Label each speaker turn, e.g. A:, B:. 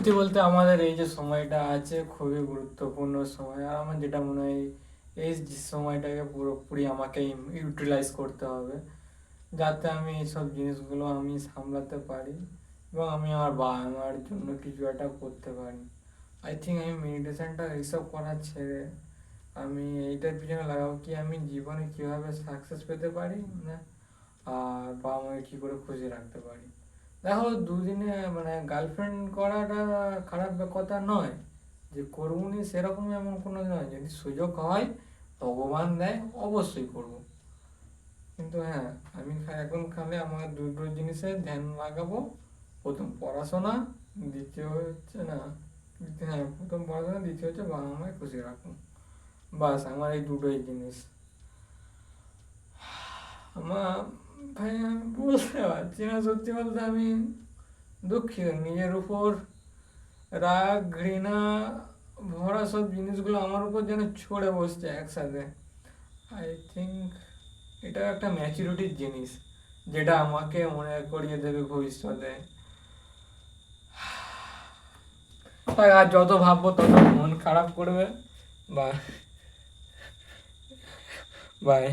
A: সত্যি বলতে আমাদের এই যে সময়টা আছে খুবই গুরুত্বপূর্ণ সময়, আর আমার যেটা মনে হয় এই যে সময়টাকে পুরোপুরি আমাকে ইউটিলাইজ করতে হবে, যাতে আমি এইসব জিনিসগুলো আমি সামলাতে পারি এবং আমি আমার বাবা মার জন্য কিছু একটা করতে পারি। আই থিঙ্ক আমি মেডিটেশনটা এইসব করা ছেড়ে আমি এইটার পিছনে লাগাবো কি আমি জীবনে কীভাবে সাকসেস পেতে পারি, না আর বাবা মাকে কী করে খুশি রাখতে পারি। দেখো, দুদিনে মানে গার্লফ্রেন্ড করাটা খারাপ কথা নয়, যে করবনি সেরকম এমন কোনো নয়, যদি সুযোগ হয় ভগবান দেয় অবশ্যই করব। কিন্তু হ্যাঁ, আমি এখন খালি আমার দুটো জিনিসে ধ্যান লাগাবো। প্রথম পড়াশোনা, দ্বিতীয় হচ্ছে না, হ্যাঁ প্রথম পড়াশোনা, দ্বিতীয় হচ্ছে বাবা মাকে খুশি রাখুন। বাস আমার এই দুটোই জিনিস। আমার ভাই আমি বলতে পারছি না, সত্যি বলতে আমি দুঃখিত নিজের উপর। রাগ ঘৃণা ভরা সব জিনিসগুলো আমার উপর যেন ছড়ে বসছে একসাথে। আই থিঙ্ক এটা একটা ম্যাচুরিটির জিনিস, যেটা আমাকে মনে করিয়ে দেবে ভবিষ্যতে। তাই আর যত ভাববো তত মন খারাপ করবে। Bye bye.